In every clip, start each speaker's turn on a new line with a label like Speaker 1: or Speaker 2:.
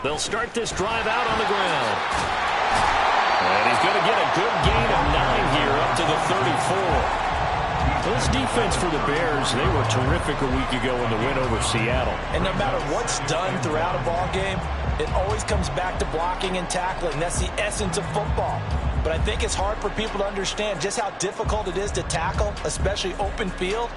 Speaker 1: They'll start this drive out on the ground. And he's going to get a good gain of 9 here up to the 34. Well, this defense for the Bears, they were terrific a week ago in the win over Seattle.
Speaker 2: And no matter what's done throughout a ball game, it always comes back to blocking and tackling. That's the essence of football. But I think it's hard for people to understand just how difficult it is to tackle, especially open field.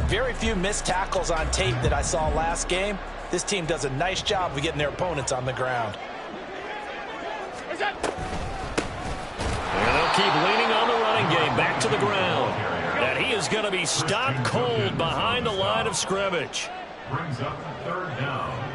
Speaker 2: Very few missed tackles on tape that I saw last game. This team does a nice job of getting their opponents on the ground.
Speaker 1: And they'll keep leaning on the running game back to the ground. And he is going to be stopped cold behind the line of scrimmage.
Speaker 3: Brings up 3rd down.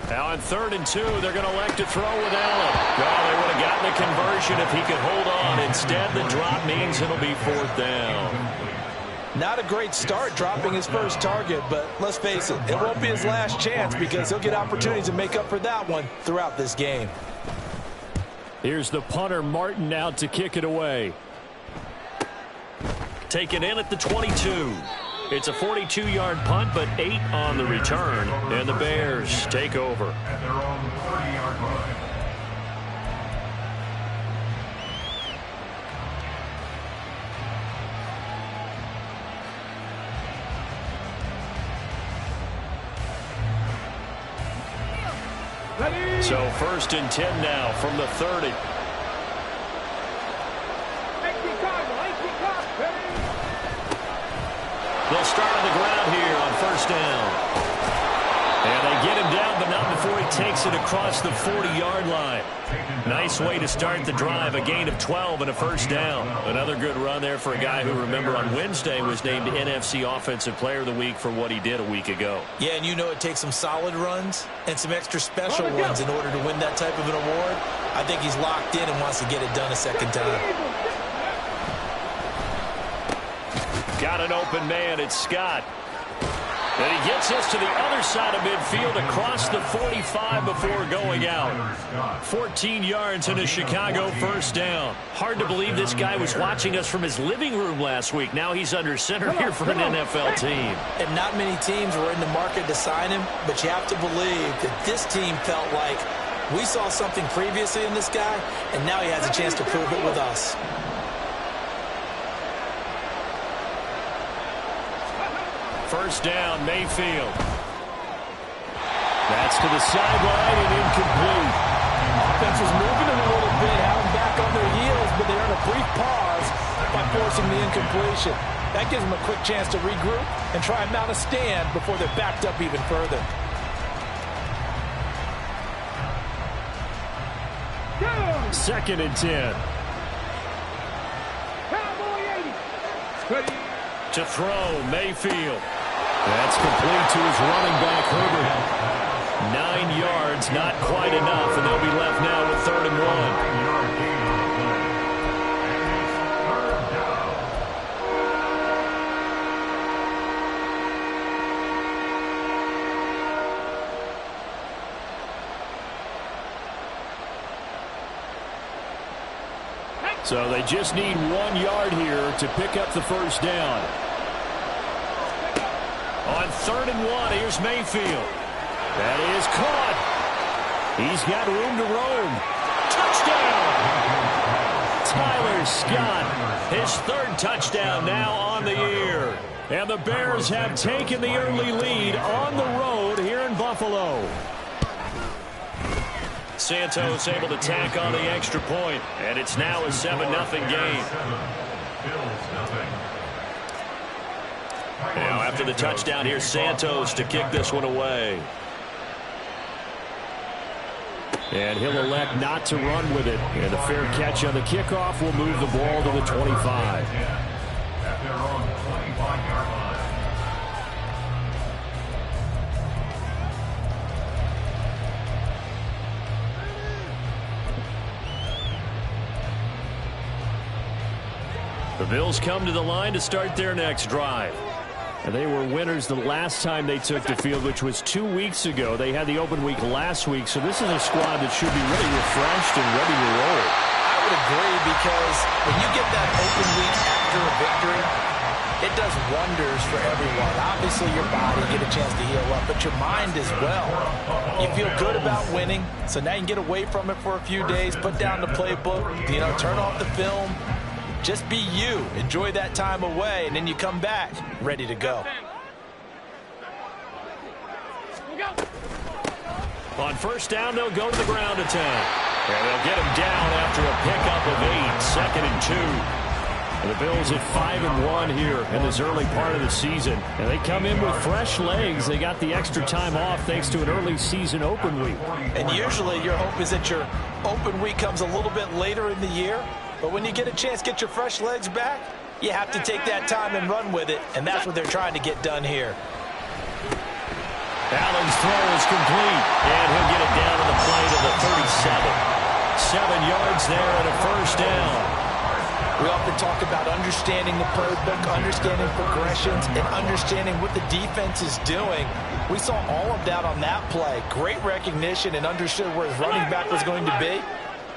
Speaker 1: Now on 3rd and 2, they're going to elect to throw with Allen. Well, they would have gotten a conversion if he could hold on. Instead, the drop means it'll be 4th down.
Speaker 2: Not a great start dropping his first target, but let's face it, it won't be his last chance because he'll get opportunities to make up for that one throughout this game.
Speaker 1: Here's the punter, Martin, out to kick it away. Taken in at the 22. It's a 42-yard punt, but 8 on the return, and the Bears take over.
Speaker 3: At their own 30-yard line.
Speaker 1: So 1st and 10 now from the 30. They'll start on the ground here on 1st down. And they get him down, but not before he takes it across the 40-yard line. Nice way to start the drive, a gain of 12 and a 1st down. Another good run there for a guy who, remember, on Wednesday was named NFC Offensive Player of the Week for what he did a week ago.
Speaker 2: Yeah, and you know it takes some solid runs and some extra special ones in order to win that type of an award. I think he's locked in and wants to get it done a second time.
Speaker 1: Got an open man, it's Scott. And he gets us to the other side of midfield across the 45 before going out. 14 yards and a Chicago 1st down. Hard to believe this guy was watching us from his living room last week. Now he's under center here for an NFL team.
Speaker 2: And not many teams were in the market to sign him, but you have to believe that this team felt like we saw something previously in this guy, and now he has a chance to prove it with us.
Speaker 1: First down, Mayfield. That's to the sideline and incomplete.
Speaker 2: Offense was moving him a little bit, had him back on their heels, but they're in a brief pause by forcing the incompletion. That gives them a quick chance to regroup and try and mount a stand before they're backed up even further.
Speaker 1: 2nd and 10. To throw, Mayfield. That's complete to his running back, Herbert. 9 yards, not quite enough, and they'll be left now with 3rd and 1. So they just need 1 yard here to pick up the 1st down. On 3rd and 1, here's Mayfield. That is caught. He's got room to roam. Touchdown! Tyler Scott, his 3rd touchdown now on the year. And the Bears have taken the early lead on the road here in Buffalo. Santos able to tack on the extra point, and it's now a 7-0 game. Now after the touchdown, here's Santos to kick this one away. And he'll elect not to run with it. And a fair catch on the kickoff will move the ball to the 25.
Speaker 3: At their own 25-yard line.
Speaker 1: The Bills come to the line to start their next drive. And they were winners the last time they took the field, which was 2 weeks ago. They had the open week last week, so this is a squad that should be really refreshed and ready to roll.
Speaker 2: I would agree, because when you get that open week at after a victory, it does wonders for everyone. Obviously, your body, you get a chance to heal up, but your mind as well. You feel good about winning, so now you can get away from it for a few days, put down the playbook, turn off the film. Just be you. Enjoy that time away, and then you come back ready to go.
Speaker 1: On first down, they'll go to the ground attack. And they'll get him down after a pickup of 8, 2nd and 2. And the Bills at 5-1 here in this early part of the season. And they come in with fresh legs. They got the extra time off thanks to an early season open week.
Speaker 2: And usually your hope is that your open week comes a little bit later in the year. But when you get a chance to get your fresh legs back, you have to take that time and run with it. And that's what they're trying to get done here.
Speaker 1: Allen's throw is complete, and he'll get it down to the play to the 37. 7 yards there and a first down.
Speaker 2: We often talk about understanding the playbook, understanding progressions, and understanding what the defense is doing. We saw all of that on that play. Great recognition and understood where his running back was going to be.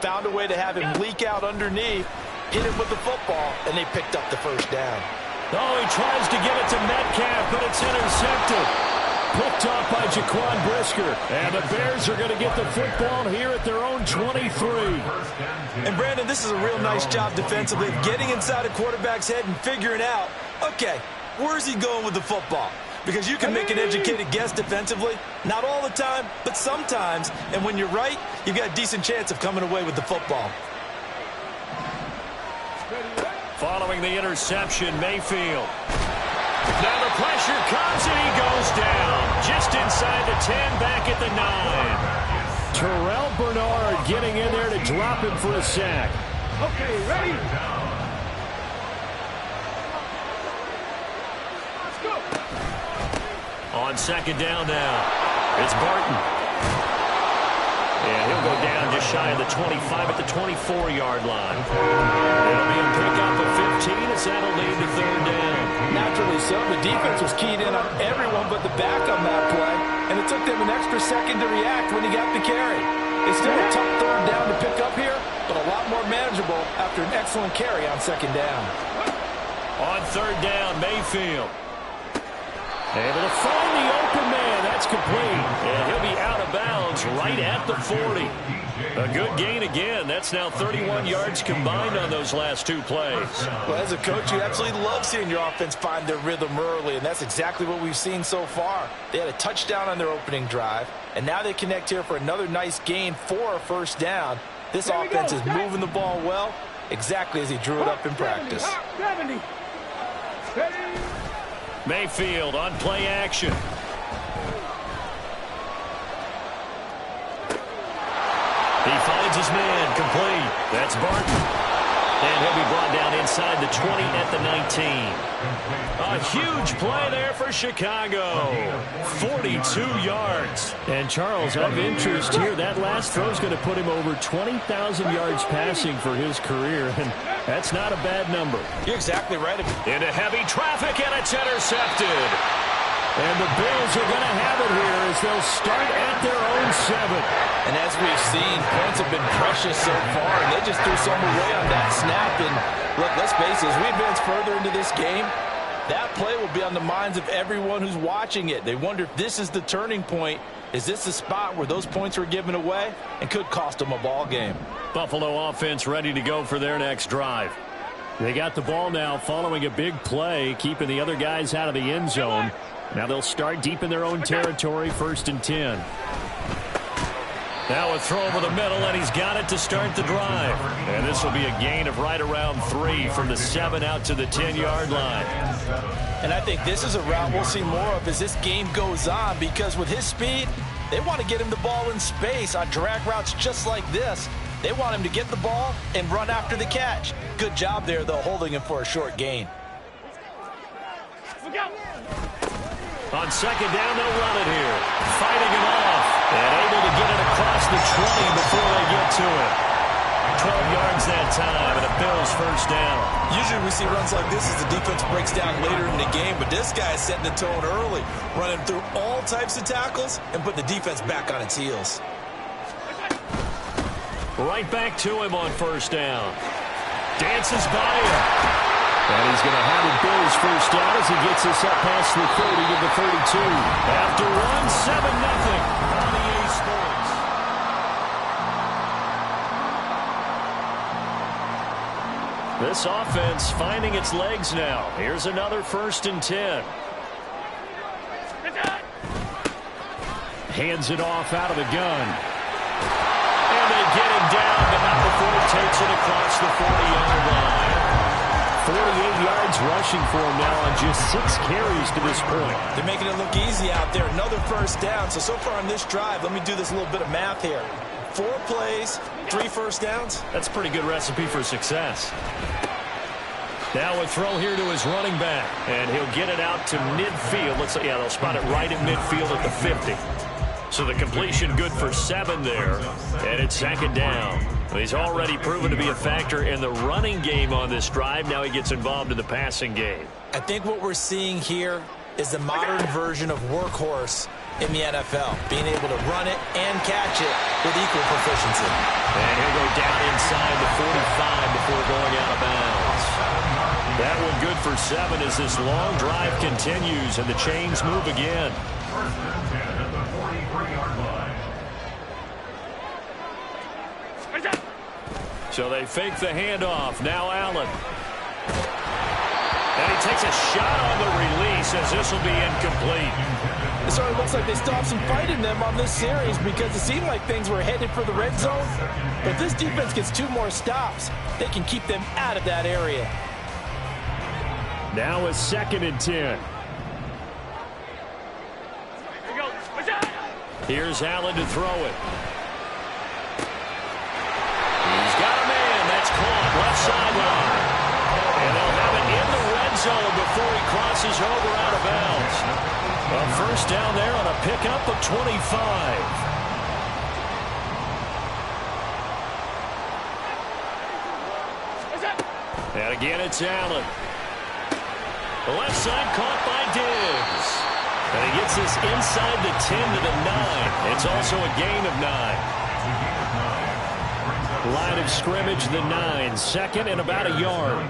Speaker 2: Found a way to have him leak out underneath, hit him with the football, and they picked up the first down.
Speaker 1: Oh, he tries to get it to Metcalf, but it's intercepted. Picked off by Jaquan Brisker. And the Bears are going to get the football here at their own 23.
Speaker 2: And, Brandon, this is a real nice job defensively, getting inside a quarterback's head and figuring out, okay, where's he going with the football? Because you can make an educated guess defensively. Not all the time, but sometimes. And when you're right, you've got a decent chance of coming away with the football.
Speaker 1: Following the interception, Mayfield. Now the pressure comes and he goes down. Just inside the 10, back at the 9. Terrell Bernard getting in there to drop him for a sack.
Speaker 4: Okay, ready? Let's go.
Speaker 1: On second down now, it's Barton. And he'll go down just shy of the 25 at the 24-yard line. It'll be a pickup of 15 as that'll lead to third down.
Speaker 2: Naturally so. The defense was keyed in on everyone but the back on that play, and it took them an extra second to react when he got the carry. It's still a tough third down to pick up here, but a lot more manageable after an excellent carry on second down.
Speaker 1: On third down, Mayfield. Able to find the open man. That's complete. And he'll be out of bounds right at the 40. A good gain again. That's now 31 yards combined on those last 2 plays.
Speaker 2: Well, as a coach, you absolutely love seeing your offense find their rhythm early, and that's exactly what we've seen so far. They had a touchdown on their opening drive, and now they connect here for another nice gain for a first down. This offense is moving the ball well, exactly as he drew it up in practice.
Speaker 4: 70. Ready?
Speaker 1: Mayfield on play action. He finds his man, complete. That's Barton. And he'll be brought down inside the 20 at the 19. A huge play there for Chicago. 42 yards. And Charles, of interest here, that last throw is going to put him over 20,000 yards passing for his career. And that's not a bad number.
Speaker 2: You're exactly right.
Speaker 1: Into heavy traffic, and it's intercepted. And the Bills are going to have it here as they'll start at their own 7.
Speaker 2: And as we've seen, points have been precious so far, and they just threw some away on that snap. And look, let's face it, as we advance further into this game, that play will be on the minds of everyone who's watching it. They wonder if this is the turning point. Is this the spot where those points were given away and could cost them a ball game?
Speaker 1: Buffalo offense ready to go for their next drive. They got the ball now following a big play, keeping the other guys out of the end zone. Now they'll start deep in their own territory, 1st and 10. Now a throw over the middle, and he's got it to start the drive. And this will be a gain of right around 3 from the 7 out to the 10-yard line.
Speaker 2: And I think this is a route we'll see more of as this game goes on, because with his speed, they want to get him the ball in space on drag routes just like this. They want him to get the ball and run after the catch. Good job there, though, holding him for a short gain.
Speaker 1: On second down, they'll run it here. Fighting it off. And able to get it across the 20 before they get to it. 12 yards that time, and a Bills first down.
Speaker 2: Usually we see runs like this as the defense breaks down later in the game, but this guy is setting the tone early, running through all types of tackles and putting the defense back on its heels.
Speaker 1: Right back to him on first down. Dances by him. And he's going to have a Bills first down as he gets us up past the 30 to the 32. After one, 7-0 on EA Sports. This offense finding its legs now. Here's another 1st and 10. Hands it off out of the gun. And they get him down, but not before he takes it across the 40-yard line. 48 yards rushing for him now on just 6 carries to this point.
Speaker 2: They're making it look easy out there. Another first down. So far on this drive, let me do this little bit of math here. 4 plays, 3 first downs.
Speaker 1: That's a pretty good recipe for success. Now a throw here to his running back. And he'll get it out to midfield. Yeah, they'll spot it right at midfield at the 50. So the completion good for 7 there. And it's 2nd down. He's already proven to be a factor in the running game on this drive. Now he gets involved in the passing game.
Speaker 2: I think what we're seeing here is the modern version of workhorse in the NFL. Being able to run it and catch it with equal proficiency.
Speaker 1: And he'll go down inside the 45 before going out of bounds. That one good for 7 as this long drive continues and the chains move again. So they fake the handoff. Now Allen. And he takes a shot on the release as this will be incomplete.
Speaker 2: It certainly looks like they still have some fight in them on this series because it seemed like things were headed for the red zone. But if this defense gets 2 more stops, they can keep them out of that area.
Speaker 1: Now a 2nd and 10. Here's Allen to throw it. He's got a man. That's caught left sideline. And they'll have it in the red zone before he crosses over out of bounds. A first down there on a pickup of 25. And again, it's Allen. The left side caught by Diggs. And he gets this inside the 10 to the 9. It's also a gain of 9. Line of scrimmage, the 9. 2nd and about a yard.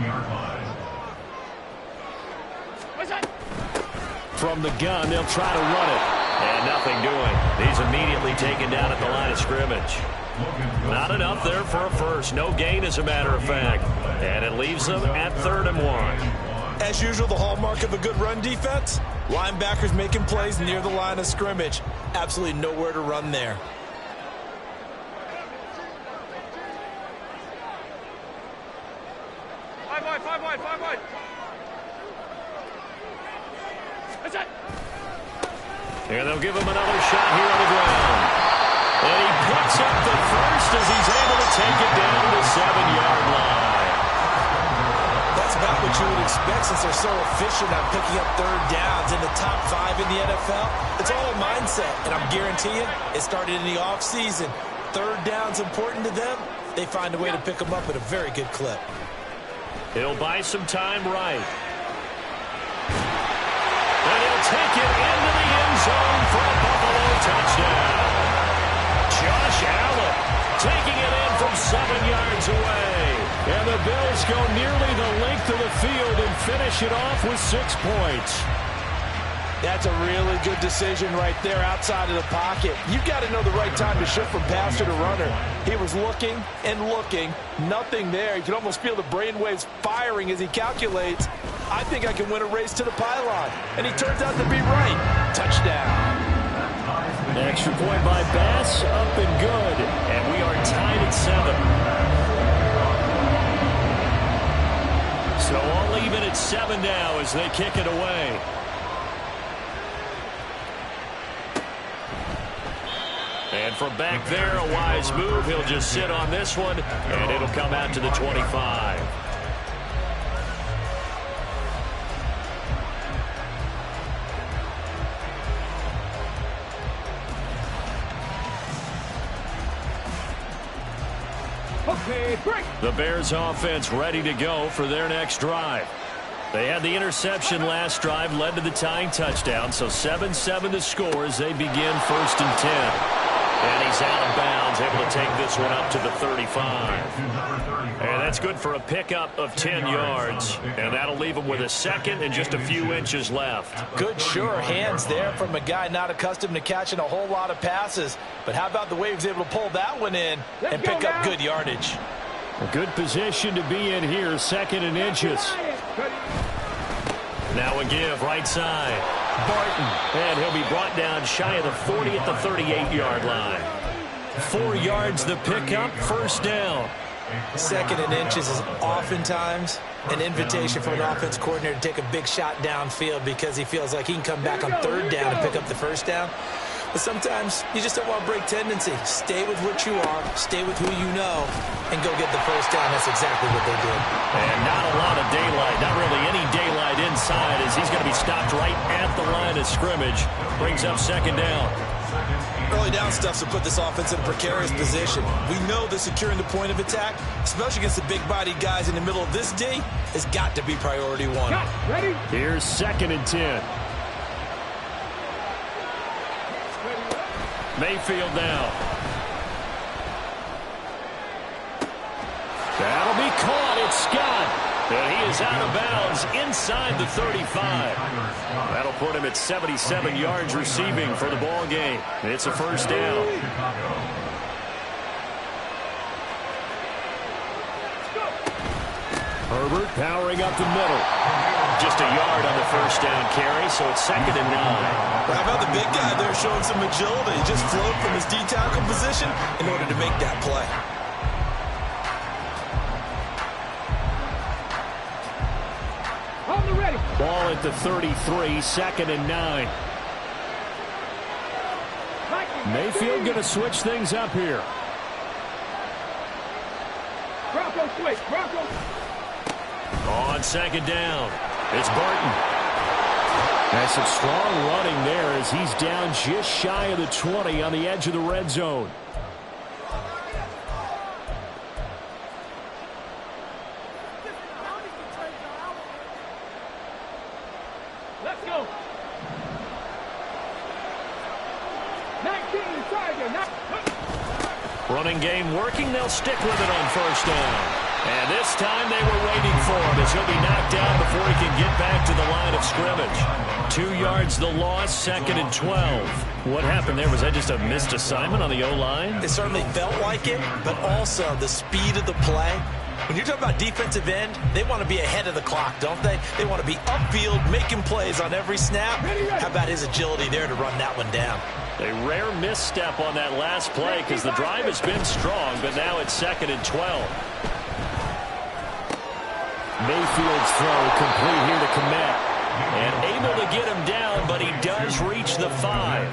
Speaker 1: From the gun, they'll try to run it. And nothing doing. He's immediately taken down at the line of scrimmage. Not enough there for a first. No gain, as a matter of fact. And it leaves them at 3rd and 1.
Speaker 2: As usual, the hallmark of a good run defense, linebackers making plays near the line of scrimmage. Absolutely nowhere to run there.
Speaker 4: Five wide.
Speaker 1: And they'll give him another shot here on the ground. And he picks up the first as he's able to take it down to the 7-yard line.
Speaker 2: That's about what you would expect since they're so efficient at picking up 3rd downs in the top 5 in the NFL. It's all a mindset, and I'm guaranteeing it started in the offseason. 3rd down's important to them. They find a way to pick them up at a very good clip.
Speaker 1: He'll buy some time right. And he'll take it into the end zone for a Buffalo touchdown. Josh Allen taking it in from 7 yards away. And the Bills go nearly the length of the field and finish it off with 6 points.
Speaker 2: That's a really good decision right there outside of the pocket. You've got to know the right time to shift from passer to runner. He was looking and looking. Nothing there. You can almost feel the brainwaves firing as he calculates, I think I can win a race to the pylon. And he turns out to be right. Touchdown.
Speaker 1: Extra point by Bass, up and good. And we are tied at 7. So all even at 7 now as they kick it away. And from back there, a wise move. He'll just sit on this one, and it'll come out to the 25.
Speaker 4: Okay, break.
Speaker 1: The Bears offense ready to go for their next drive. They had the interception last drive, led to the tying touchdown, so 7-7 the score as they begin 1st and 10. And he's out of bounds, able to take this one up to the 35. And That's good for a pickup of 10 yards, and that'll leave him with a second and just a few inches left.
Speaker 2: Good, sure hands there from a guy not accustomed to catching a whole lot of passes. But how about the way he was able to pull that one in and pick up good yardage?
Speaker 1: A good position to be in here, second and inches. Now a give, right side. Barton, and he'll be brought down shy of the 40 at the 38-yard line. 4 yards the pickup, first down.
Speaker 2: Second and inches is oftentimes an invitation for an offense coordinator to take a big shot downfield because he feels like he can come back on third down and pick up the first down. But sometimes you just don't want to break tendency. Stay with what you are, stay with who you know, and go get the first down. That's exactly what they did.
Speaker 1: And not a lot of daylight, not really any daylight inside as he's going to be stopped right at the line of scrimmage. Brings up second down.
Speaker 2: Early down stuffs will put this offense in a precarious position. We know that securing the point of attack, especially against the big-bodied guys in the middle of this D, has got to be priority one.
Speaker 4: Ready?
Speaker 1: Here's second and 10. Mayfield now. That'll be caught. It's Scott. And he is out of bounds inside the 35. That'll put him at 77 yards receiving for the ball game. It's a first down. Herbert powering up the middle. Just a yard on the first down carry, so it's second and 9.
Speaker 2: How about the big guy there showing some agility? He just flowed from his D-tackle position in order to make that play.
Speaker 4: Ready.
Speaker 1: Ball at the 33, second and 9. Mayfield going to switch things up here.
Speaker 4: Bronco switch. Bronco.
Speaker 1: On second down, it's Barton. That's some strong running there as he's down just shy of the 20 on the edge of the red zone.
Speaker 4: Let's go. 19, Tiger.
Speaker 1: Running game working. They'll stick with it on first down. And this time they were waiting for him as he'll be knocked down before he can get back to the line of scrimmage. 2 yards the loss, second and 12. What happened there? Was that just a missed assignment on the O-line?
Speaker 2: It certainly felt like it, but also the speed of the play. When you're talking about defensive end, they want to be ahead of the clock, don't they? They want to be upfield, making plays on every snap. How about his agility there to run that one down?
Speaker 1: A rare misstep on that last play because the drive has been strong, but now it's second and 12. Mayfield's throw complete here to Kmet. And able to get him down, but he does reach the 5.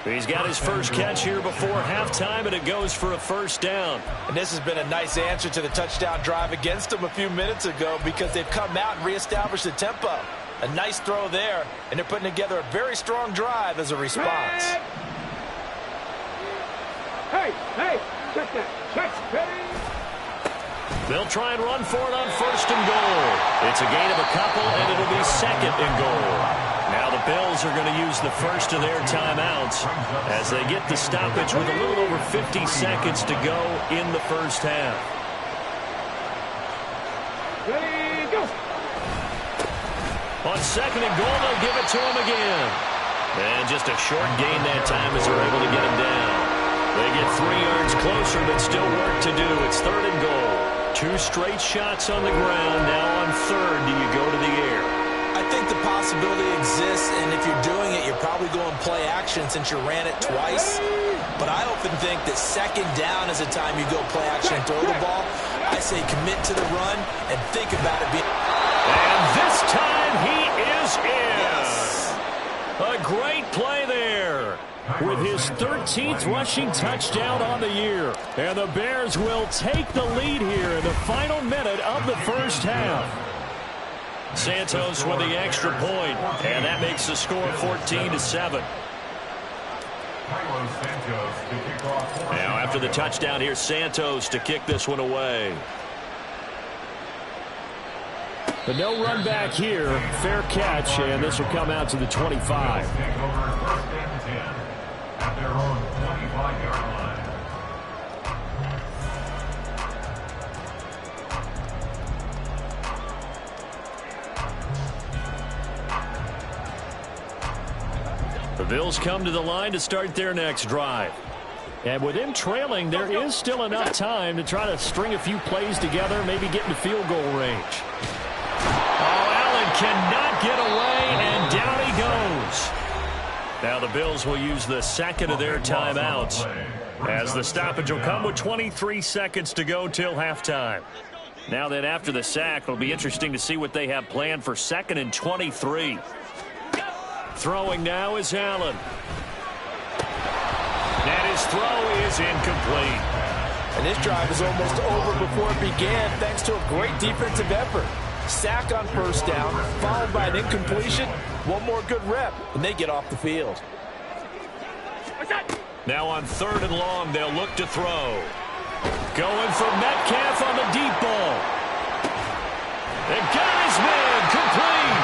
Speaker 1: He's got his first catch here before halftime, and it goes for a first down.
Speaker 2: And this has been a nice answer to the touchdown drive against them a few minutes ago because they've come out and reestablished the tempo. A nice throw there, and they're putting together a very strong drive as a response.
Speaker 4: Hey, check that. Check, ready.
Speaker 1: They'll try and run for it on first and goal. It's a gain of a couple, and it'll be second and goal. Now the Bills are going to use the first of their timeouts as they get the stoppage with a little over 50 seconds to go in the first half.
Speaker 4: Ready, go.
Speaker 1: On second and goal, they'll give it to him again. And just a short gain that time as they're able to get him down. They get 3 yards closer, but still work to do. It's third and goal. 2 straight shots on the ground. Now on third, do you go to the air?
Speaker 2: I think the possibility exists, and if you're doing it, you're probably going play action since you ran it twice. But I often think that second down is the time you go play action and throw the ball. I say commit to the run and think about it being...
Speaker 1: And this time he is in.
Speaker 2: Yes.
Speaker 1: A great play there with his 13th rushing touchdown on the year. And the Bears will take the lead here in the final minute of the first half. Santos with the extra point, and that makes the score 14-7. Now after the touchdown, here's Santos to kick this one away. But no run back here. Fair catch, and this will come out to the 25.
Speaker 3: At their own 25-yard line.
Speaker 1: Bills come to the line to start their next drive. And with them trailing, there is still enough time to try to string a few plays together, maybe get into field goal range. Oh, Allen cannot get away, and down he goes. Now the Bills will use the second of their timeouts, as the stoppage will come with 23 seconds to go till halftime. Now then, after the sack, it'll be interesting to see what they have planned for 2nd and 23. Throwing now is Allen. And his throw is incomplete.
Speaker 2: And this drive is almost over before it began thanks to a great defensive effort. Sack on first down, followed by an incompletion. One more good rep, and they get off the field.
Speaker 1: Now on 3rd and long, they'll look to throw. Going for Metcalf on the deep ball. And got his man complete.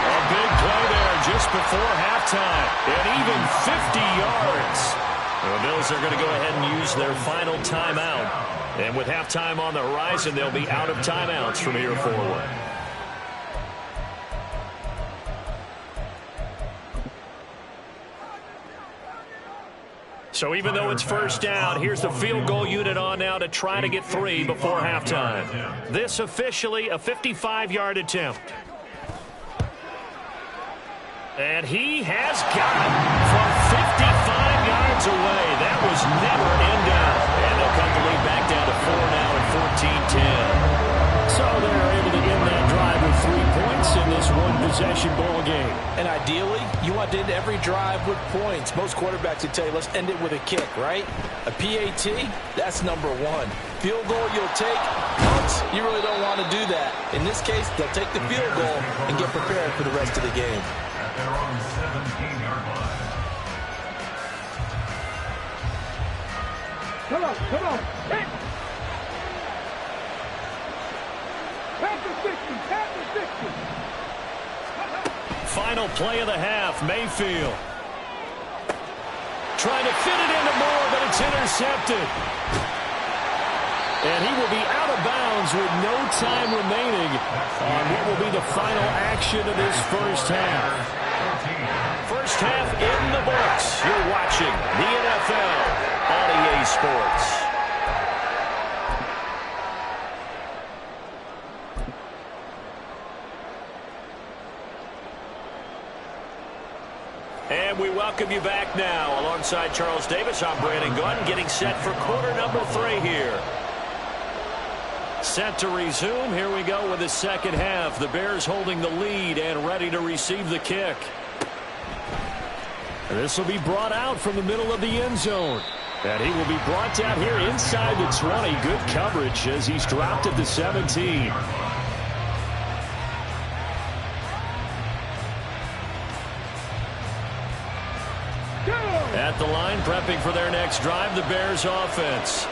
Speaker 1: A big play there just before halftime. And even 50 yards. The Bills are going to go ahead and use their final timeout. And with halftime on the horizon, they'll be out of timeouts from here forward. So even though it's first down, here's the field goal unit on now to try to get 3 before halftime. This officially a 55-yard attempt. And he has got it from 55 yards away. That was never in doubt. And they'll cut the lead back down to 4 now at 14-10. So they're able to end that drive with 3 points in this one-possession ball game.
Speaker 2: And ideally, you want to end every drive with points. Most quarterbacks would tell you, let's end it with a kick, right? A PAT, that's number 1. Field goal you'll take, punts, you really don't want to do that. In this case, they'll take the field goal and get prepared for the rest of the game.
Speaker 3: At their own 17-yard line.
Speaker 4: Come on. Hit. Pass the 60.
Speaker 1: Final play of the half, Mayfield. Trying to fit it into Moore, but it's intercepted. And he will be out of bounds with no time remaining on what will be the final action of this first half. First half in the books. You're watching the NFL on EA Sports. And we welcome you back now. Alongside Charles Davis, I'm Brandon Gunn, getting set for quarter number 3 here. Set to resume. Here we go with the second half. The Bears holding the lead and ready to receive the kick. This will be brought out from the middle of the end zone. And he will be brought down here inside the 20. Good coverage as he's dropped at the 17. At the line, prepping for their next drive, the Bears offense.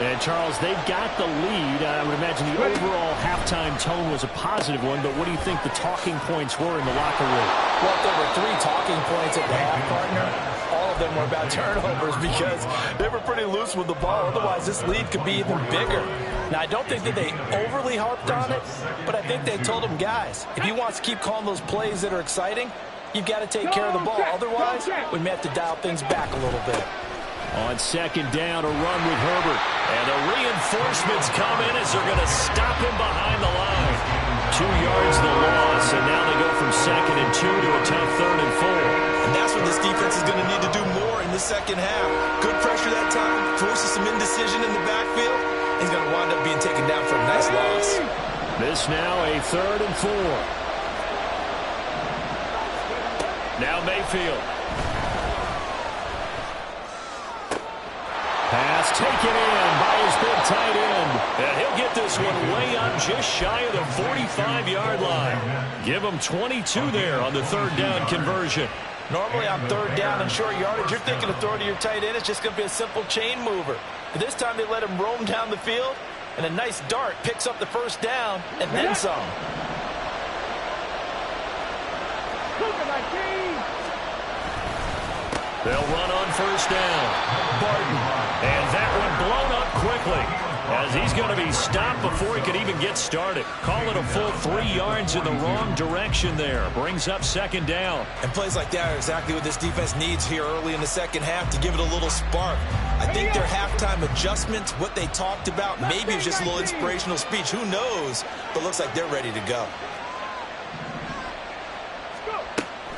Speaker 1: And, Charles, they've got the lead. I would imagine the overall halftime tone was a positive one, but what do you think the talking points were in the locker room?
Speaker 2: Well, there were 3 talking points at the half, partner. All of them were about turnovers because they were pretty loose with the ball. Otherwise, this lead could be even bigger. Now, I don't think that they overly harped on it, but I think they told them, guys, if you want to keep calling those plays that are exciting, you've got to take care of the ball. Otherwise, we may have to dial things back a little bit.
Speaker 1: On second down, a run with Herbert. And the reinforcements come in as they're going to stop him behind the line. 2 yards the loss, and now they go from 2nd and 2 to a tough 3rd and 4.
Speaker 2: And that's what this defense is going to need to do more in the second half. Good pressure that time, forces some indecision in the backfield. He's going to wind up being taken down for a nice loss.
Speaker 1: This now a 3rd and 4. Now Mayfield. Pass taken in by his big tight end. And he'll get this one way up just shy of the 45-yard line. Give him 22 there on the 3rd down conversion.
Speaker 2: Normally on 3rd down and short yardage, you're thinking of throwing to your tight end. It's just going to be a simple chain mover. But this time they let him roam down the field, and a nice dart picks up the first down and then some. They'll
Speaker 1: run on first down. Barton. And that one blown up quickly. as he's going to be stopped before he could even get started. Call it a full 3 yards in the wrong direction there. Brings up second down.
Speaker 2: And plays like that are exactly what this defense needs here early in the second half to give it a little spark. I think their halftime adjustments, what they talked about, maybe it's just a little inspirational speech. Who knows? But looks like they're ready to go.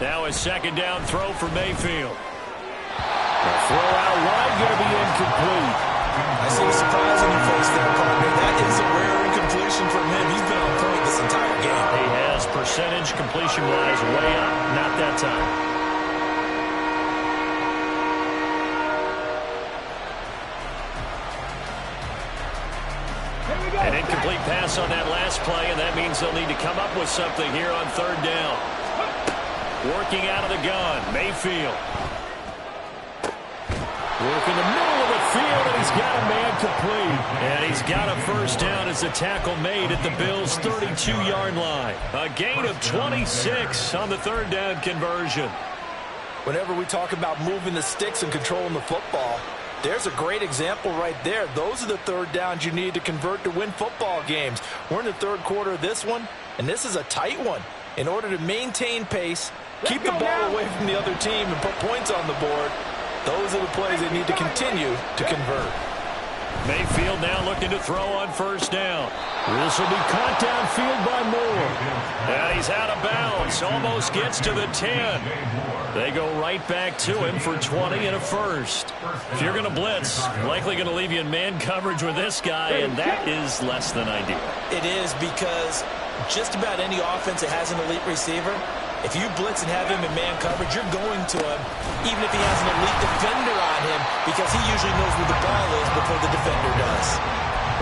Speaker 1: Now a second down throw for Mayfield. The throw out wide going to be incomplete.
Speaker 2: I see the surprise on your face there, partner. That is a rare incompletion from him. He's been on point this entire game.
Speaker 1: He has percentage completion-wise way up. Not that time. An incomplete pass on that last play, and that means they'll need to come up with something here on third down. Working out of the gun, Mayfield. Working the middle of the field, and he's got a man complete. And he's got a first down as the tackle made at the Bills' 32-yard line. A gain of 26 on the third down conversion.
Speaker 2: Whenever we talk about moving the sticks and controlling the football, there's a great example right there. Those are the third downs you need to convert to win football games. We're in the third quarter of this one, and this is a tight one. In order to maintain pace, keep the ball away from the other team, and put points on the board, those are the plays they need to continue to convert.
Speaker 1: Mayfield now looking to throw on first down. This will be caught downfield by Moore. And he's out of bounds. Almost gets to the 10. They go right back to him for 20 and a first. If you're going to blitz, likely going to leave you in man coverage with this guy, and that is less than ideal.
Speaker 2: It is, because just about any offense that has an elite receiver, if you blitz and have him in man coverage, you're going to him, even if he has an elite defender on him, because he usually knows where the ball is before the defender does.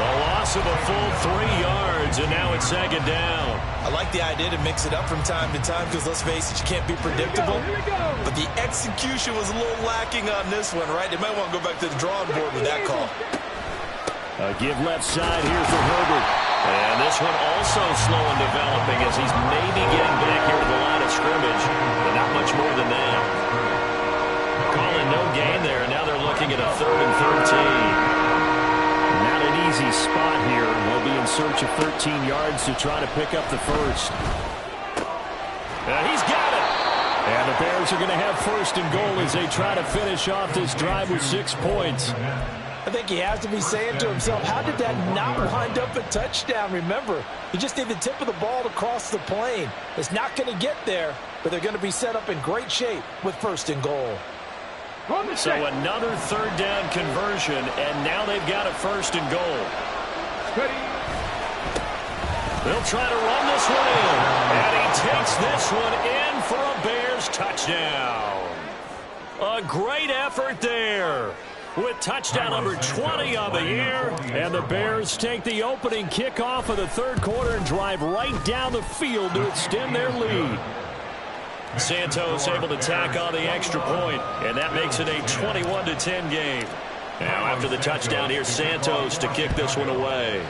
Speaker 1: A loss of a full 3 yards, and now it's second down.
Speaker 2: I like the idea to mix it up from time to time, because let's face it, you can't be predictable. But the execution was a little lacking on this one, right? They might want to go back to the drawing board with that call.
Speaker 1: A give left side here for Herbert. And this one also slow in developing as he's maybe getting back here to the line of scrimmage, but not much more than that. Calling no gain there. Now they're looking at a 3rd and 13. Not an easy spot here. They'll be in search of 13 yards to try to pick up the first. He's got it. And the Bears are going to have 1st and goal as they try to finish off this drive with 6 points.
Speaker 2: I think he has to be saying to himself, how did that not wind up a touchdown? Remember, you just need the tip of the ball to cross the plane. It's not going to get there, but they're going to be set up in great shape with 1st and goal.
Speaker 1: So another 3rd down conversion, and now they've got a 1st and goal. They'll try to run this one in, and he takes this one in for a Bears touchdown. A great effort there, with touchdown number 20 on the year. And the Bears take the opening kickoff of the 3rd quarter and drive right down the field to extend their lead. Santos able to tack on the extra point, and that makes it a 21-10 game. Now after the touchdown, here's Santos to kick this one away.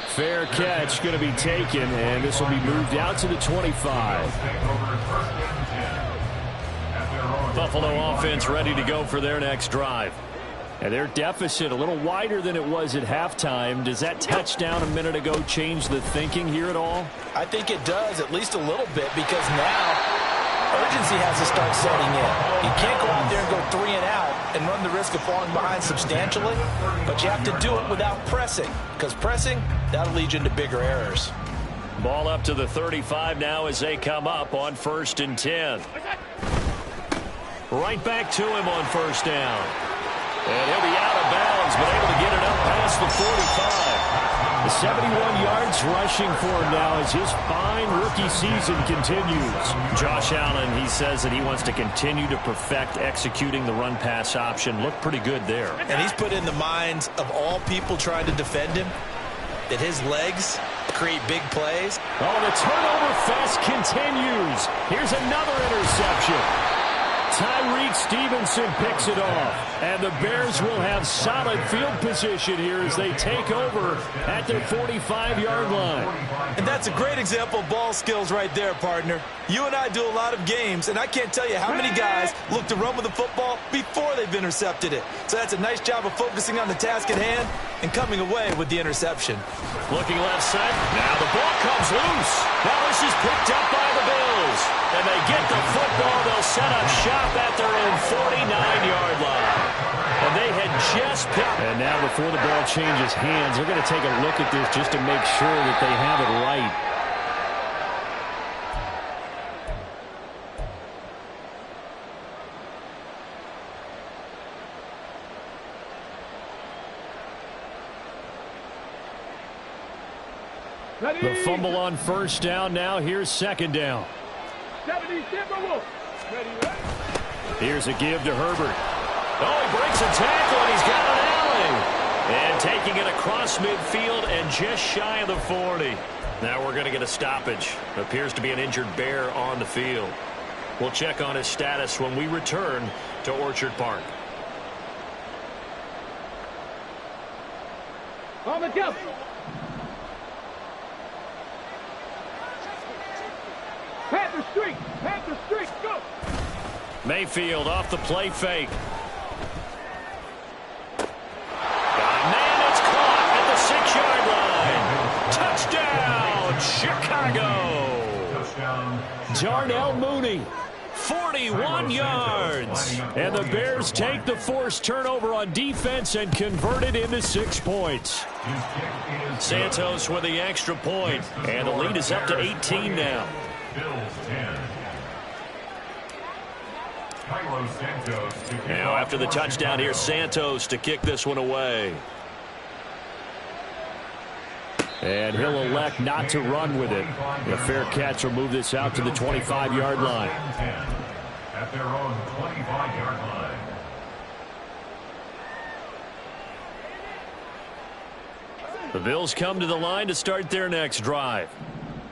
Speaker 1: Fair catch going to be taken, and this will be moved out to the 25. Buffalo offense ready to go for their next drive. And their deficit a little wider than it was at halftime. Does that touchdown a minute ago change the thinking here at all?
Speaker 2: I think it does, at least a little bit, because now urgency has to start setting in. You can't go out there and go 3 and out and run the risk of falling behind substantially, but you have to do it without pressing, because pressing, that'll lead you into bigger errors.
Speaker 1: Ball up to the 35 now as they come up on 1st and 10. Right back to him on 1st down. And he'll be out of bounds, but able to get it up past the 45. The 71 yards rushing for him now as his fine rookie season continues. Josh Allen, he says that he wants to continue to perfect executing the run-pass option. Looked pretty good there.
Speaker 2: And he's put in the minds of all people trying to defend him that his legs create big plays.
Speaker 1: Oh, the turnover fest continues. Here's another interception. Tyreek Stevenson picks it off. And the Bears will have solid field position here as they take over at their 45-yard line.
Speaker 2: And that's a great example of ball skills right there, partner. You and I do a lot of games, and I can't tell you how many guys look to run with the football before they've intercepted it. So that's a nice job of focusing on the task at hand and coming away with the interception.
Speaker 1: Looking left side. Now the ball comes loose. Now this is picked up by the Bills. And they get the football. They'll set up shop at their own 49-yard line. And they had just picked. And now before the ball changes hands, they're going to take a look at this just to make sure that they have it right. The fumble on first down. Now here's second down. Here's a give to Herbert. Oh, he breaks a tackle, and he's got an alley. And taking it across midfield and just shy of the 40. Now we're going to get a stoppage. Appears to be an injured Bear on the field. We'll check on his status when we return to Orchard Park.
Speaker 4: On the jump. Panther streak, go!
Speaker 1: Mayfield off the play fake. Man, it's caught at the 6-yard line. Touchdown, Chicago. Darnell Mooney, 41 yards. And the Bears take the forced turnover on defense and convert it into 6 points. Santos with the extra point, and the lead is up to 18 now.
Speaker 3: Bills 10.
Speaker 1: Now after the touchdown, here's Santos to kick this one away. And he'll elect not to run with it. A fair catch will move this out to the 25-yard line.
Speaker 3: At their own 25-yard line.
Speaker 1: The Bills come to the line to start their next drive.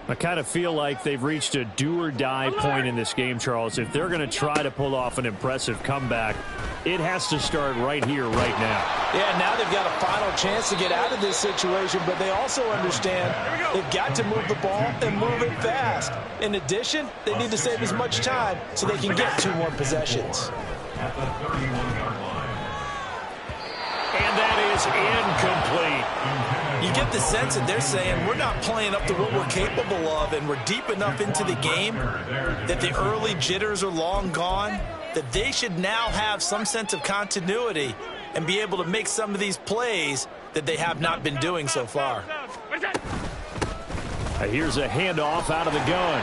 Speaker 1: I kind of feel like they've reached a do-or-die point in this game, Charles. If they're going to try to pull off an impressive comeback, it has to start right here, right now.
Speaker 2: Yeah, now they've got a final chance to get out of this situation, but they also understand they've got to move the ball and move it fast. In addition, they need to save as much time so they can get 2 more possessions.
Speaker 3: At the 31-yard line.
Speaker 2: And that is incomplete. You get the sense that they're saying we're not playing up to what we're capable of, and we're deep enough into the game that the early jitters are long gone, that they should now have some sense of continuity and be able to make some of these plays that they have not been doing so far.
Speaker 1: Here's a handoff out of the gun.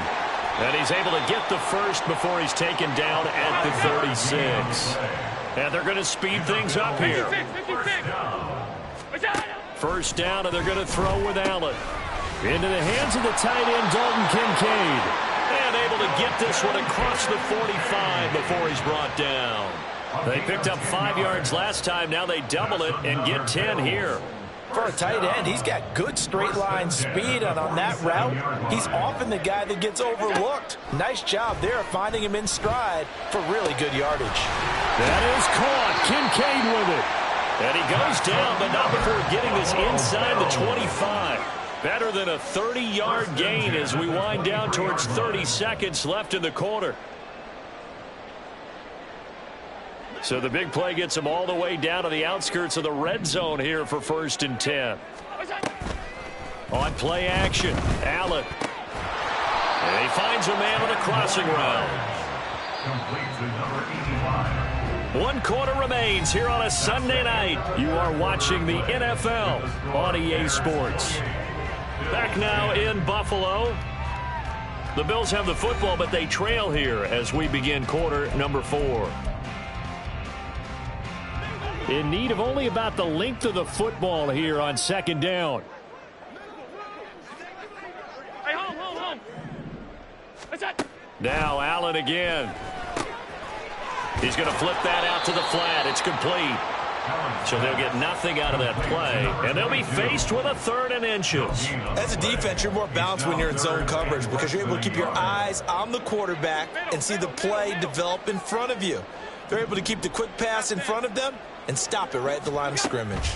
Speaker 1: And he's able to get the first before he's taken down at the 36. And they're going to speed things up here. First down, and they're going to throw with Allen. Into the hands of the tight end, Dalton Kincaid. And able to get this one across the 45 before he's brought down. They picked up 5 yards last time. Now they double it and get 10 here.
Speaker 2: For a tight end, he's got good straight line speed, and on that route, he's often the guy that gets overlooked. Nice job there finding him in stride for really good yardage.
Speaker 1: That is caught. Kincaid with it. And he goes down, but not before getting this inside the 25. Better than a 30-yard gain as we wind down towards 30 seconds left in the quarter. So the big play gets him all the way down to the outskirts of the red zone here for 1st and 10. On play action, Allen. And he finds a man on a crossing route.
Speaker 3: Complete to number 85.
Speaker 1: 1 quarter remains here on a Sunday night. You are watching the NFL on EA Sports. Back now in Buffalo. The Bills have the football, but they trail here as we begin quarter number 4. In need of only about the length of the football here on 2nd down.
Speaker 4: Hey, hold.
Speaker 1: Now Allen again. He's going to flip that out to the flat. It's complete. So they'll get nothing out of that play, and they'll be faced with a 3rd and inches.
Speaker 2: As a defense, you're more balanced when you're in zone coverage because you're able to keep your eyes on the quarterback and see the play develop in front of you. They're able to keep the quick pass in front of them and stop it right at the line of scrimmage.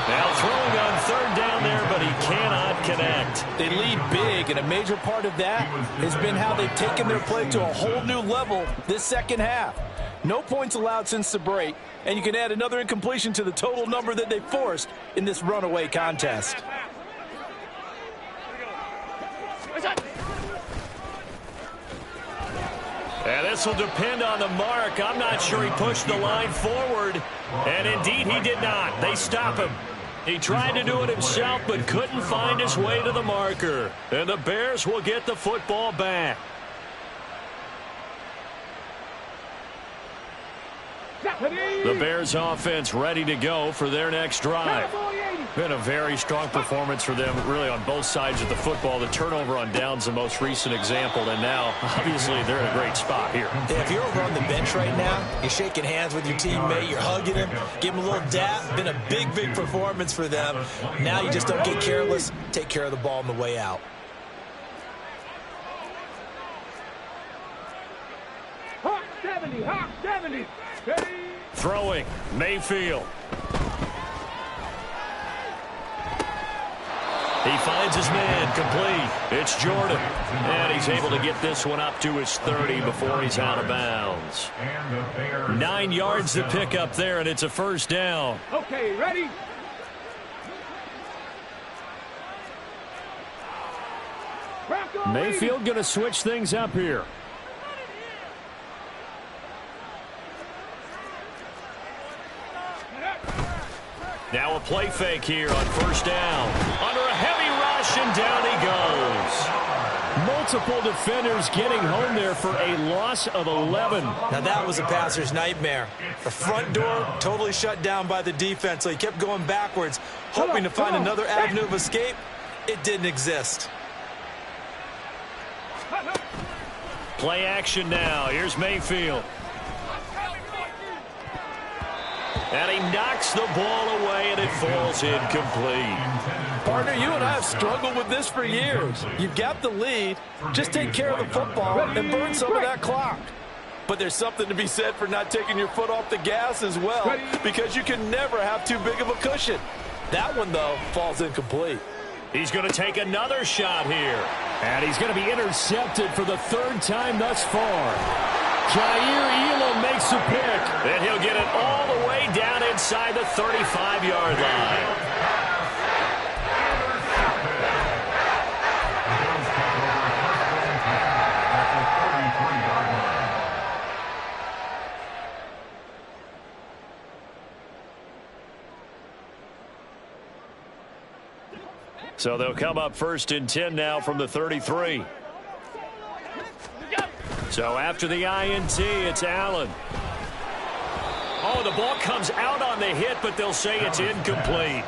Speaker 1: Now throwing on 3rd down there, but he cannot connect.
Speaker 2: They lead big, and a major part of that has been how they've taken their play to a whole new level this second half. No points allowed since the break, and you can add another incompletion to the total number that they forced in this runaway contest.
Speaker 1: And this will depend on the mark. I'm not sure he pushed the line forward. And indeed, he did not. They stop him. He tried to do it himself, but couldn't find his way to the marker. And the Bears will get the football back. The Bears offense ready to go for their next drive. Been a very strong performance for them, really, on both sides of the football. The turnover on downs, the most recent example, and now, obviously, they're in a great spot here.
Speaker 2: Yeah, if you're over on the bench right now, you're shaking hands with your teammate, you're hugging him, give him a little dap. Been a big, big performance for them. Now you just don't get careless. Take care of the ball on the way out.
Speaker 4: Hawk 70, Hawk 70. Ready?
Speaker 1: Throwing, Mayfield. He finds his man, complete. It's Jordan. And he's able to get this one up to his 30 before he's out of bounds. 9 yards to pick up there, and it's a 1st down.
Speaker 4: Okay, ready?
Speaker 1: Mayfield going to switch things up here. Now a play fake here on 1st down. Under a heavy rush, and down he goes. Multiple defenders getting home there for a loss of 11.
Speaker 2: Now that was a passer's nightmare. The front door totally shut down by the defense, so he kept going backwards, hoping to find another avenue of escape. It didn't exist.
Speaker 1: Play action now. Here's Mayfield. And he knocks the ball away, and it falls incomplete.
Speaker 2: Partner, you and I have struggled with this for years. You've got the lead. Just take care of the football and burn some of that clock. But there's something to be said for not taking your foot off the gas as well, because you can never have too big of a cushion. That one, though, falls incomplete.
Speaker 1: He's going to take another shot here. And he's going to be intercepted for the 3rd time thus far. Jair Elam makes a pick. And he'll get it all the way down inside the 35-yard line. So they'll come up 1st and 10 now from the 33. So after the INT, it's Allen. Oh, the ball comes out on the hit, but they'll say it's incomplete.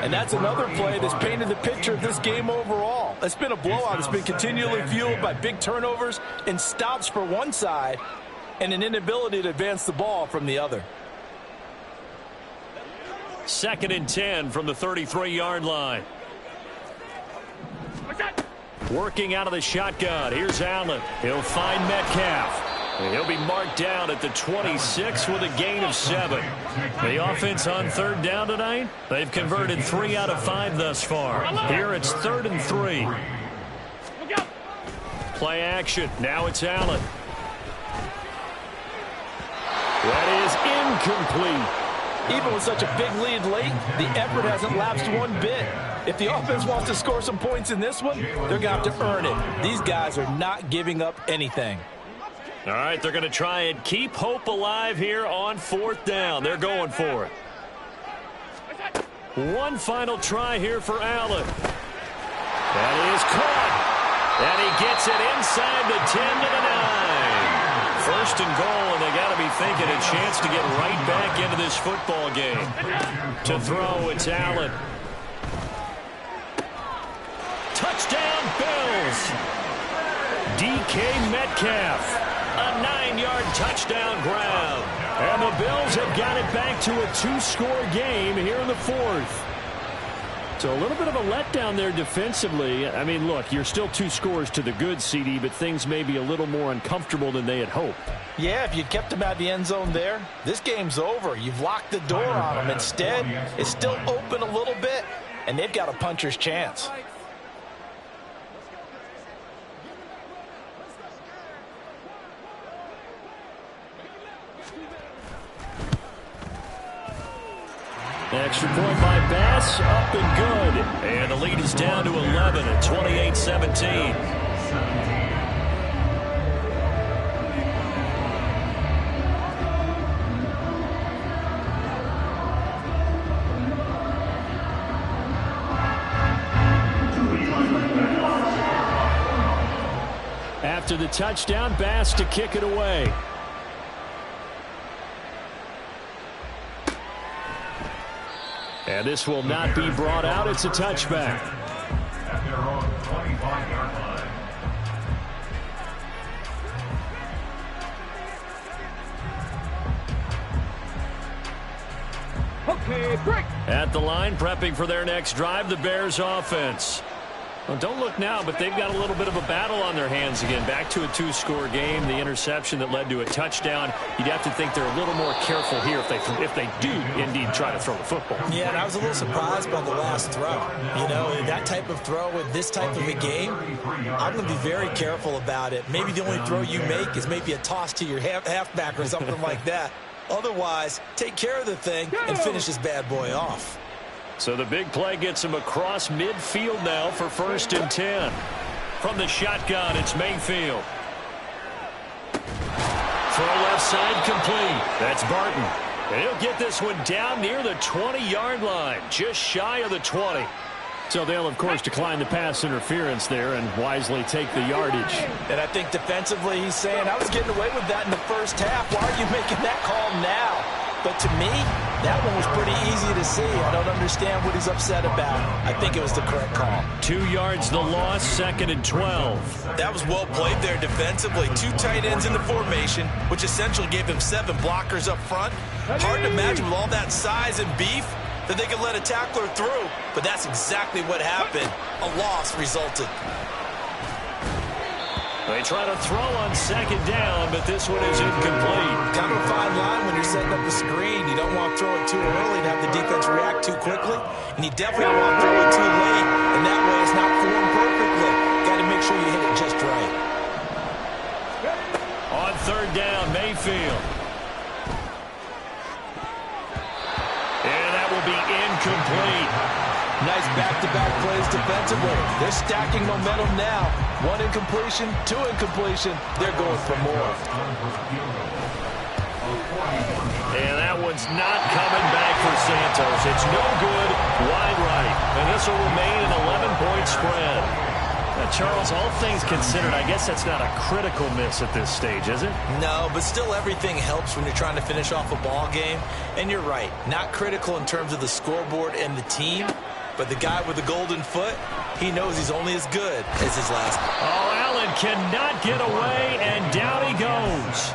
Speaker 2: And that's another play that's painted the picture of this game overall. It's been a blowout. It's been continually fueled by big turnovers and stops for one side and an inability to advance the ball from the other.
Speaker 1: 2nd and 10 from the 33-yard line. Working out of the shotgun. Here's Allen. He'll find Metcalf. And he'll be marked down at the 26 with a gain of 7. The offense on 3rd down tonight, they've converted 3 out of 5 thus far. Here it's 3rd and 3. Play action. Now it's Allen. That is incomplete.
Speaker 2: Even with such a big lead late, the effort hasn't lapsed one bit. If the offense wants to score some points in this one, they're going to have to earn it. These guys are not giving up anything.
Speaker 1: All right, they're going to try and keep hope alive here on 4th down. They're going for it. One final try here for Allen. That is caught. And he gets it inside the 10 to the 9. 1st and goal, and they got to be thinking a chance to get right back into this football game. To throw, it's Allen. Touchdown, Bills. DK Metcalf. A 9-yard touchdown grab. And the Bills have got it back to a 2-score game here in the fourth. So a little bit of a letdown there defensively. I mean, look, you're still 2 scores to the good, CD, but things may be a little more uncomfortable than they had hoped.
Speaker 2: Yeah, if you kept them out of the end zone there, this game's over. You've locked the door on them. Instead, it's still open a little bit, and they've got a puncher's chance.
Speaker 1: Extra point by Bass, up and good. And the lead is down to 11 at 28-17. After the touchdown, Bass to kick it away. And this will not be brought out. It's a touchback.
Speaker 3: At their own 25-yard line.
Speaker 4: Okay, break.
Speaker 1: At the line, prepping for their next drive, the Bears offense. Well, don't look now, but they've got a little bit of a battle on their hands again. Back to a 2-score game. The interception that led to a touchdown. You'd have to think they're a little more careful here if they do indeed try to throw the football.
Speaker 2: Yeah, and I was a little surprised by the last throw. You know, that type of throw with this type of a game, I'm going to be very careful about it. Maybe the only throw you make is maybe a toss to your halfback or something like that. Otherwise, take care of the thing and finish this bad boy off.
Speaker 1: So the big play gets him across midfield now for 1st and 10. From the shotgun, it's Mayfield. Throw left side complete. That's Barton. And he'll get this one down near the 20-yard line, just shy of the 20. So they'll, of course, decline the pass interference there and wisely take the yardage.
Speaker 2: And I think defensively he's saying, I was getting away with that in the first half. Why are you making that call now? But to me, that one was pretty easy to see. I don't understand what he's upset about. I think it was the correct call.
Speaker 1: 2 yards the loss, 2nd and 12.
Speaker 2: That was well played there defensively. 2 tight ends in the formation, which essentially gave him 7 blockers up front. Hard to imagine with all that size and beef that they could let a tackler through. But that's exactly what happened. A loss resulted.
Speaker 1: They try to throw on 2nd down, but this one is incomplete.
Speaker 2: Kind of a fine line when you're setting up a screen. You don't want to throw it too early to have the defense react too quickly. And you definitely don't want to throw it too late. And that way it's not formed perfectly. Got to make sure you hit it just right.
Speaker 1: On 3rd down, Mayfield. And that will be incomplete.
Speaker 2: Nice back-to-back plays defensively. They're stacking momentum now. 1 incompletion, 2 incompletion. They're going for more.
Speaker 1: And that one's not coming back for Santos. It's no good, wide right. And this will remain an 11-point spread. Now, Charles, all things considered, I guess that's not a critical miss at this stage, is it?
Speaker 2: No, but still everything helps when you're trying to finish off a ball game. And you're right, not critical in terms of the scoreboard and the team. But the guy with the golden foot, he knows he's only as good as his last.
Speaker 1: Oh, Allen cannot get away, and down he goes.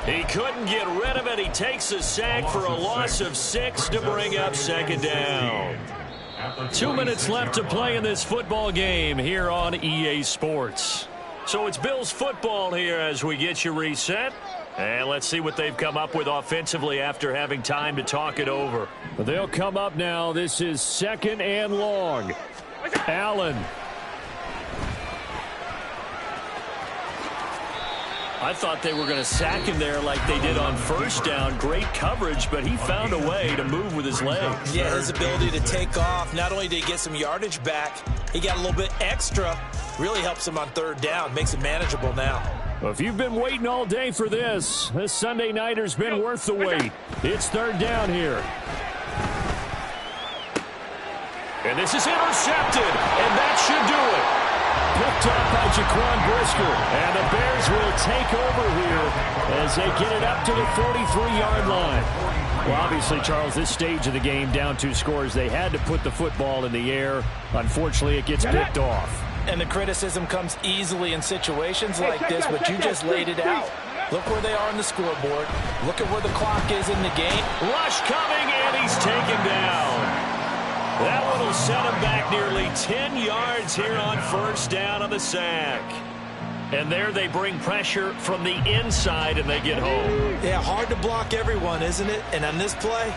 Speaker 1: He couldn't get rid of it. He takes a sack for a loss of 6 to bring up 2nd down. 2 minutes left to play in this football game here on EA Sports. So it's Bills football here as we get you reset. And let's see what they've come up with offensively after having time to talk it over. They'll come up now. This is 2nd and long. Allen. I thought they were going to sack him there like they did on 1st down. Great coverage, but he found a way to move with his legs.
Speaker 2: Yeah, his ability to take off. Not only did he get some yardage back, he got a little bit extra. Really helps him on 3rd down. Makes it manageable now.
Speaker 1: Well, if you've been waiting all day for this Sunday nighter's been worth the wait. It's 3rd down here. And this is intercepted, and that should do it. Picked up by Jaquan Brisker, and the Bears will take over here as they get it up to the 43-yard line. Well, obviously, Charles, this stage of the game, down 2 scores, they had to put the football in the air. Unfortunately, it gets picked off.
Speaker 2: And the criticism comes easily in situations like this, but you just laid it out. Look where they are on the scoreboard. Look at where the clock is in the game.
Speaker 1: Rush coming, and he's taken down. That one will set him back nearly 10 yards here on first down on the sack. And there they bring pressure from the inside, and they get home.
Speaker 2: Yeah, hard to block everyone, isn't it? And on this play,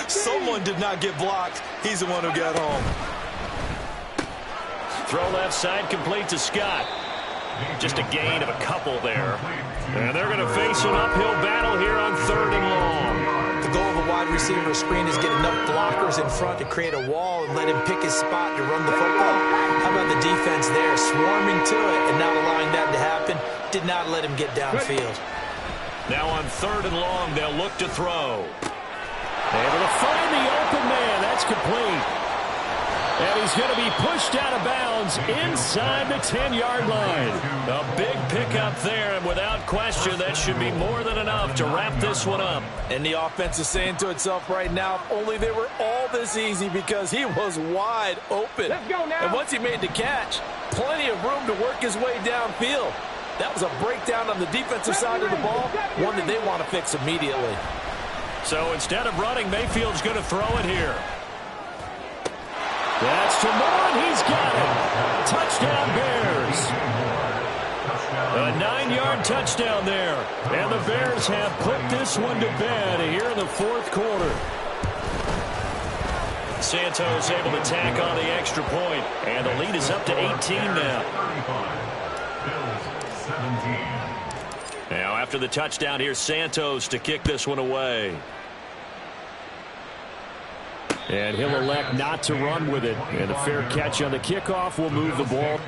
Speaker 2: someone did not get blocked. He's the one who got home.
Speaker 1: Throw left side, complete to Scott. Just a gain of a couple there. And they're going to face an uphill battle here on 3rd and long.
Speaker 2: The goal of a wide receiver screen is get enough blockers in front to create a wall and let him pick his spot to run the football. How about the defense there, swarming to it and not allowing that to happen? Did not let him get downfield.
Speaker 1: Now on 3rd and long, they'll look to throw. Able to find the open man. That's complete. And he's going to be pushed out of bounds inside the 10-yard line. A big pickup there, and without question, that should be more than enough to wrap this one up.
Speaker 2: And the offense is saying to itself right now, if only they were all this easy, because he was wide open.
Speaker 4: Let's go now.
Speaker 2: And once he made the catch, plenty of room to work his way downfield. That was a breakdown on the defensive side of the ball, one that they want to fix immediately.
Speaker 1: So instead of running, Mayfield's going to throw it here. That's to Moore, and he's got it. Touchdown, Bears. A 9-yard touchdown there. And the Bears have put this one to bed here in the 4th quarter. Santos able to tack on the extra point, and the lead is up to 18 now. Now after the touchdown, here's Santos to kick this one away. And he'll elect not to run with it. And a fair catch on the kickoff will move the ball.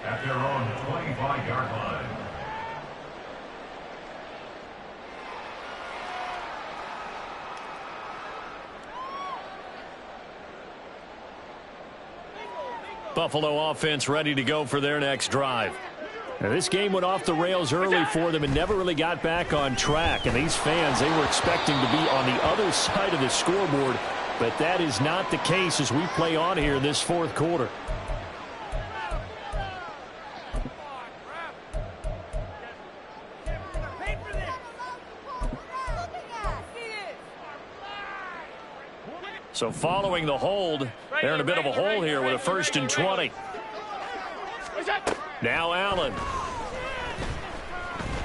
Speaker 3: At their own 25-yard line.
Speaker 1: Buffalo offense ready to go for their next drive. Now, this game went off the rails early for them and never really got back on track. And these fans, they were expecting to be on the other side of the scoreboard. But that is not the case as we play on here in this 4th quarter. So following the hold, they're in a bit of a hole here with a 1st and 20. Now Allen.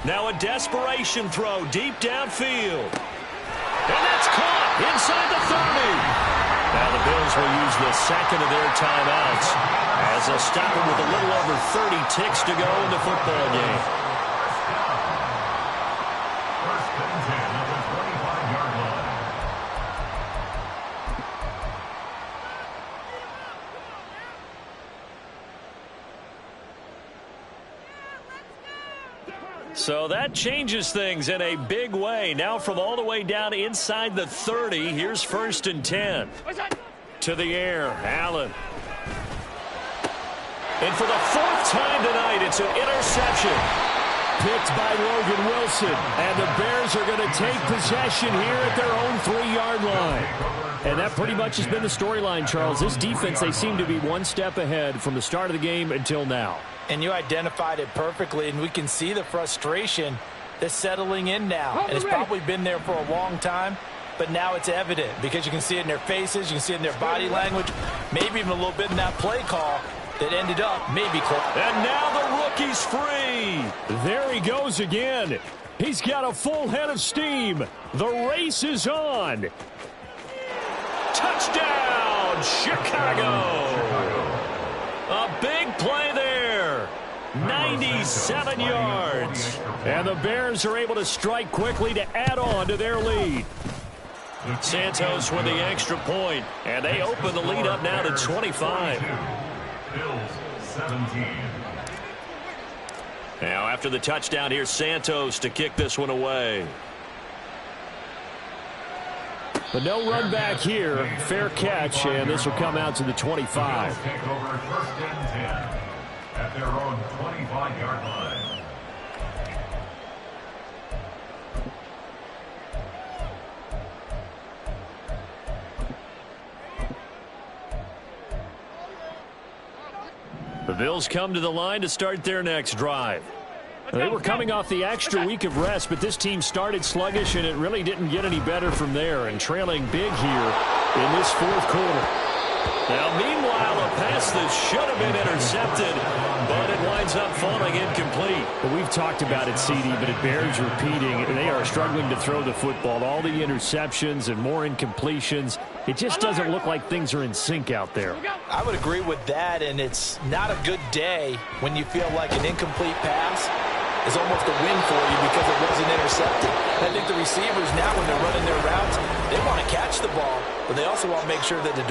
Speaker 1: Now a desperation throw deep downfield. And that's caught inside the 30. Now the Bills will use the second of their timeouts as they'll stop him with a little over 30 ticks to go in the football game.
Speaker 3: First and 10 at the 25-yard line.
Speaker 1: So that changes things in a big way. Now from all the way down inside the 30, here's 1st and 10. To the air, Allen. And for the 4th time tonight, it's an interception. Picked by Logan Wilson. And the Bears are going to take possession here at their own 3-yard line. And that pretty much has been the storyline, Charles. This defense, they seem to be one step ahead from the start of the game until now.
Speaker 2: And you identified it perfectly, and we can see the frustration that's settling in now. And it's probably been there for a long time, but now it's evident because you can see it in their faces, you can see it in their body language, maybe even a little bit in that play call. that ended up maybe close.
Speaker 1: And now the rookie's free. There he goes again. He's got a full head of steam. The race is on. Touchdown, Chicago. A big play there. 97 yards. And the Bears are able to strike quickly to add on to their lead. Santos with the extra point, and they open the lead up now to 25.
Speaker 3: Bills 17.
Speaker 1: Now after the touchdown, here's Santos to kick this one away. But no run back here. Fair catch, and this will come out to the 25.
Speaker 3: Bills take over 1st and 10 at their own 25-yard line.
Speaker 1: The Bills come to the line to start their next drive. They were coming off the extra week of rest, but this team started sluggish, and it really didn't get any better from there, and trailing big here in this fourth quarter. Now, meanwhile, a pass that should have been intercepted, but it winds up falling incomplete. Well, we've talked about it, CD, but it bears repeating. They are struggling to throw the football. All the interceptions and more incompletions. It just doesn't look like things are in sync out there.
Speaker 2: I would agree with that, and it's not a good day when you feel like an incomplete pass is almost a win for you because it wasn't intercepted. I think the receivers now, when they're running their routes, they want to catch the ball, but they also want to make sure that the